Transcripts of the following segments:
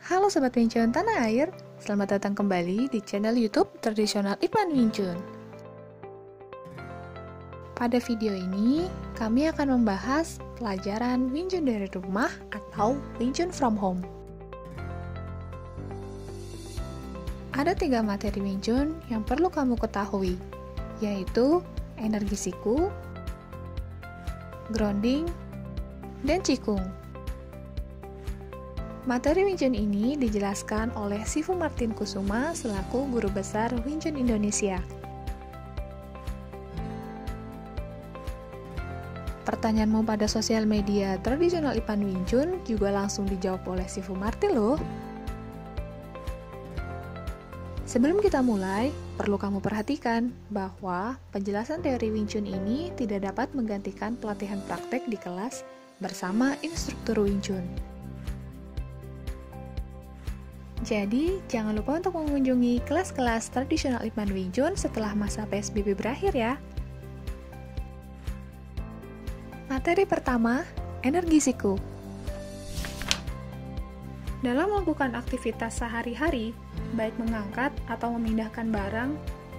Halo Sobat Wing Chun Tanah Air, selamat datang kembali di channel YouTube Tradisional Ipman Wing Chun. Pada video ini, kami akan membahas pelajaran Wing Chun dari rumah atau Wing Chun from home. Ada 3 materi Wing Chun yang perlu kamu ketahui, yaitu energi siku, grounding, dan qigong. Materi Wing Chun ini dijelaskan oleh Sifu Martin Kusuma selaku Guru Besar Wing Chun Indonesia. Pertanyaanmu pada sosial media tradisional Ipman Wing Chun juga langsung dijawab oleh Sifu Martin loh. Sebelum kita mulai, perlu kamu perhatikan bahwa penjelasan teori Wing Chun ini tidak dapat menggantikan pelatihan praktek di kelas bersama instruktur Wing Chun. Jadi, jangan lupa untuk mengunjungi kelas-kelas tradisional Ipman Wing Chun setelah masa PSBB berakhir ya. Materi pertama, energi siku. Dalam melakukan aktivitas sehari-hari, baik mengangkat atau memindahkan barang,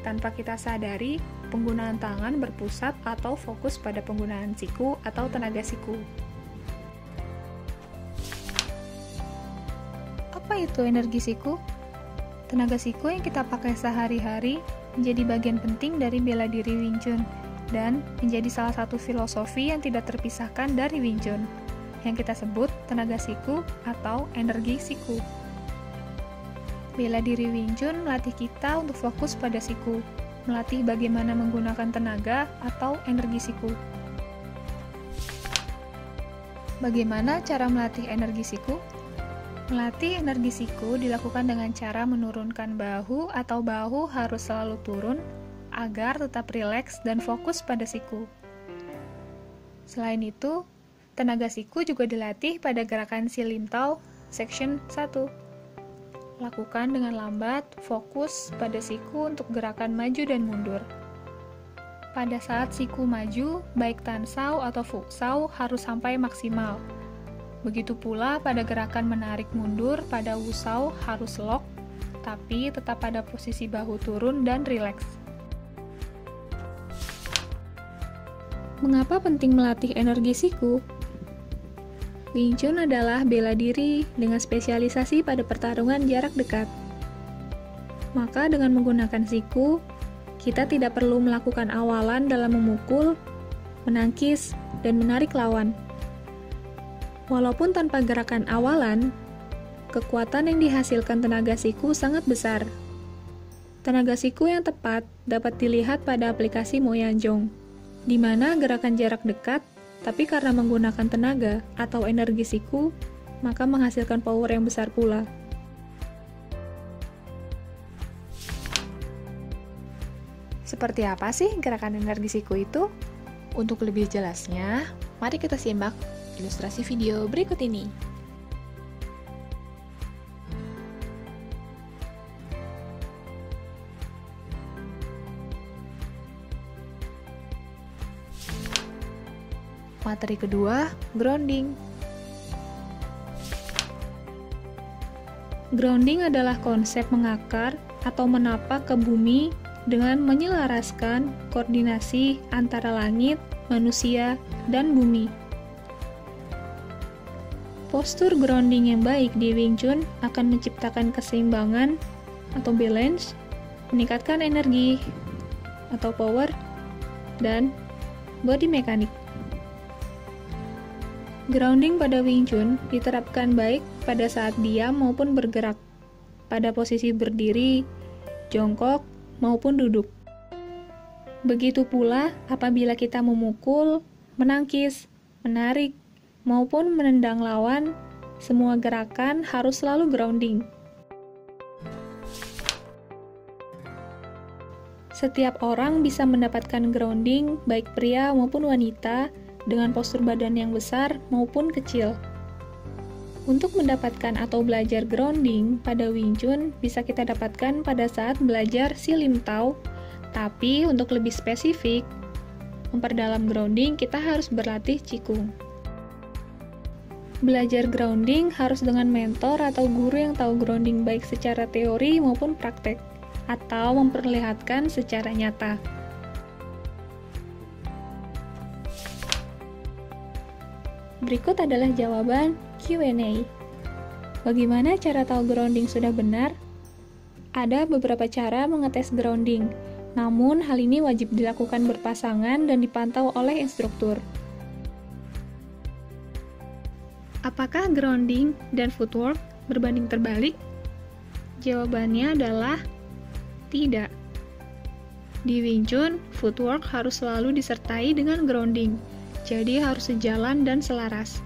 tanpa kita sadari, penggunaan tangan berpusat atau fokus pada penggunaan siku atau tenaga siku. Apa itu energi siku? Tenaga siku yang kita pakai sehari-hari menjadi bagian penting dari bela diri Wing Chun dan menjadi salah satu filosofi yang tidak terpisahkan dari Wing Chun yang kita sebut tenaga siku atau energi siku. Bela diri Wing Chun melatih kita untuk fokus pada siku, melatih bagaimana menggunakan tenaga atau energi siku. Bagaimana cara melatih energi siku? Melatih energi siku dilakukan dengan cara menurunkan bahu atau bahu harus selalu turun agar tetap rileks dan fokus pada siku. Selain itu, tenaga siku juga dilatih pada gerakan Si Lim Tao section 1. Lakukan dengan lambat, fokus pada siku untuk gerakan maju dan mundur. Pada saat siku maju, baik Tan Sao atau Fu Sao harus sampai maksimal. Begitu pula pada gerakan menarik mundur pada Wu Sao harus lock, tapi tetap pada posisi bahu turun dan rileks. Mengapa penting melatih energi siku? Wing Chun adalah bela diri dengan spesialisasi pada pertarungan jarak dekat. Maka dengan menggunakan siku, kita tidak perlu melakukan awalan dalam memukul, menangkis, dan menarik lawan. Walaupun tanpa gerakan awalan, kekuatan yang dihasilkan tenaga siku sangat besar. Tenaga siku yang tepat dapat dilihat pada aplikasi Moyanjong, di mana gerakan jarak dekat, tapi karena menggunakan tenaga atau energi siku, maka menghasilkan power yang besar pula. Seperti apa sih gerakan energi siku itu? Untuk lebih jelasnya, mari kita simak ilustrasi video berikut ini. Materi kedua, grounding. Grounding adalah konsep mengakar atau menapak ke bumi dengan menyelaraskan koordinasi antara langit, manusia, dan bumi. Postur grounding yang baik di Wing Chun akan menciptakan keseimbangan atau balance, meningkatkan energi atau power, dan body mekanik. Grounding pada Wing Chun diterapkan baik pada saat diam maupun bergerak, pada posisi berdiri, jongkok, maupun duduk. Begitu pula apabila kita memukul, menangkis, menarik, maupun menendang lawan, semua gerakan harus selalu grounding. Setiap orang bisa mendapatkan grounding, baik pria maupun wanita, dengan postur badan yang besar maupun kecil. Untuk mendapatkan atau belajar grounding pada Wing Chun bisa kita dapatkan pada saat belajar Si Lim Tao, tapi untuk lebih spesifik, memperdalam grounding kita harus berlatih qigong. Belajar grounding harus dengan mentor atau guru yang tahu grounding baik secara teori maupun praktek, atau memperlihatkan secara nyata. Berikut adalah jawaban Q&A. Bagaimana cara tahu grounding sudah benar? Ada beberapa cara mengetes grounding, namun hal ini wajib dilakukan berpasangan dan dipantau oleh instruktur. Apakah grounding dan footwork berbanding terbalik? Jawabannya adalah tidak. Di Wing Chun, footwork harus selalu disertai dengan grounding, jadi harus sejalan dan selaras.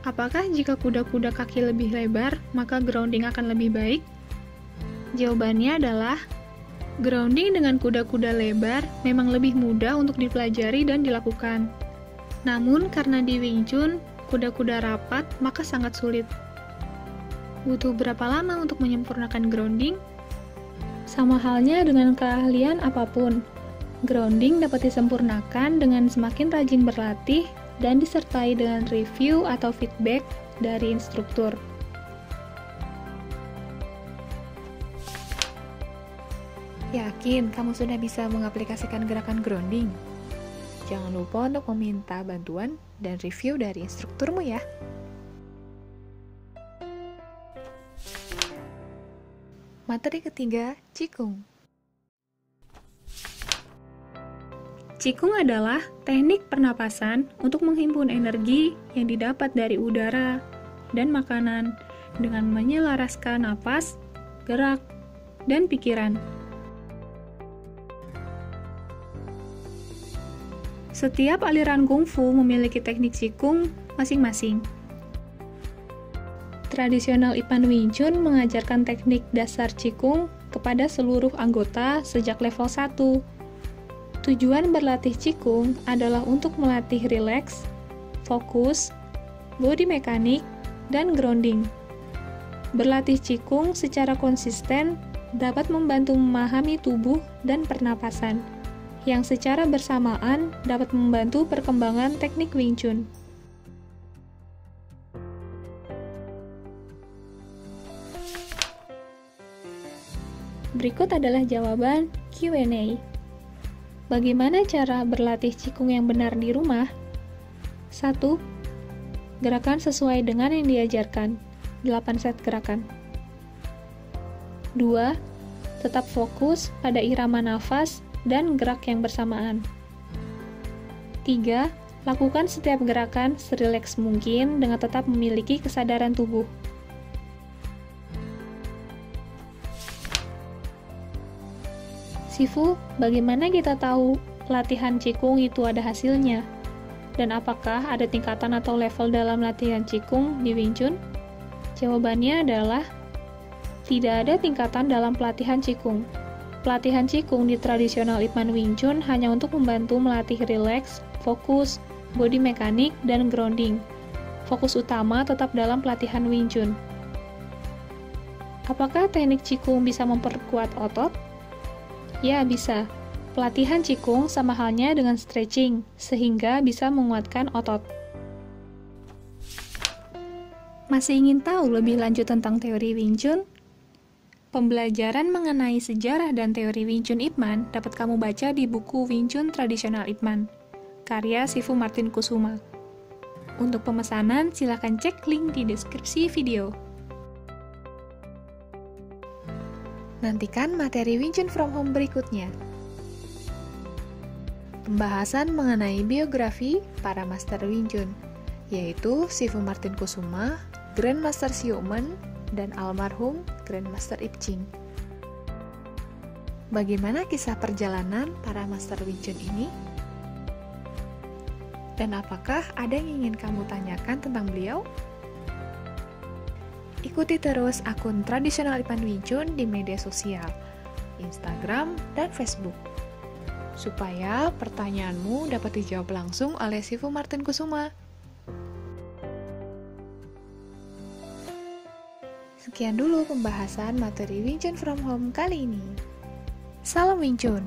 Apakah jika kuda-kuda kaki lebih lebar, maka grounding akan lebih baik? Jawabannya adalah grounding dengan kuda-kuda lebar memang lebih mudah untuk dipelajari dan dilakukan. Namun karena di Wing Chun, kuda-kuda rapat, maka sangat sulit. Butuh berapa lama untuk menyempurnakan grounding? Sama halnya dengan keahlian apapun. Grounding dapat disempurnakan dengan semakin rajin berlatih dan disertai dengan review atau feedback dari instruktur. Yakin kamu sudah bisa mengaplikasikan gerakan grounding? Jangan lupa untuk meminta bantuan dan review dari instrukturmu ya. Materi ketiga, Qigong. Qigong adalah teknik pernapasan untuk menghimpun energi yang didapat dari udara dan makanan dengan menyelaraskan napas, gerak, dan pikiran. Setiap aliran kungfu memiliki teknik Qigong masing-masing. Tradisional Ipman Wing Chun mengajarkan teknik dasar Qigong kepada seluruh anggota sejak level 1. Tujuan berlatih Qigong adalah untuk melatih rileks, fokus, body mekanik, dan grounding. Berlatih Qigong secara konsisten dapat membantu memahami tubuh dan pernapasan, yang secara bersamaan dapat membantu perkembangan teknik Wing Chun. Berikut adalah jawaban Q&A. Bagaimana cara berlatih Qigong yang benar di rumah? 1. Gerakan sesuai dengan yang diajarkan, 8 set gerakan. 2. Tetap fokus pada irama nafas dan gerak yang bersamaan. 3. Lakukan setiap gerakan serileks mungkin dengan tetap memiliki kesadaran tubuh. Sifu, bagaimana kita tahu latihan Qigong itu ada hasilnya? Dan apakah ada tingkatan atau level dalam latihan Qigong di Wing Chun? Jawabannya adalah tidak ada tingkatan dalam pelatihan Qigong. Pelatihan Qigong di tradisional Ipman Wing Chun hanya untuk membantu melatih rileks, fokus, body mekanik, dan grounding. Fokus utama tetap dalam pelatihan Wing Chun. Apakah teknik Qigong bisa memperkuat otot? Ya, bisa. Pelatihan Qigong sama halnya dengan stretching, sehingga bisa menguatkan otot. Masih ingin tahu lebih lanjut tentang teori Wing Chun? Pembelajaran mengenai sejarah dan teori Wing Chun Ipman dapat kamu baca di buku Wing Chun Tradisional Ipman, karya Sifu Martin Kusuma. Untuk pemesanan, silakan cek link di deskripsi video. Nantikan materi Wing Chun from Home berikutnya. Pembahasan mengenai biografi para Master Wing Chun, yaitu Sifu Martin Kusuma, Grandmaster Xiumen, dan almarhum Grandmaster Ip Ching. Bagaimana kisah perjalanan para Master Wing Chun ini? Dan apakah ada yang ingin kamu tanyakan tentang beliau? Ikuti terus akun Tradisional Ipman Wing Chun di media sosial, Instagram, dan Facebook, supaya pertanyaanmu dapat dijawab langsung oleh Sifu Martin Kusuma. Sekian dulu pembahasan materi Wing Chun from Home kali ini. Salam Wing Chun!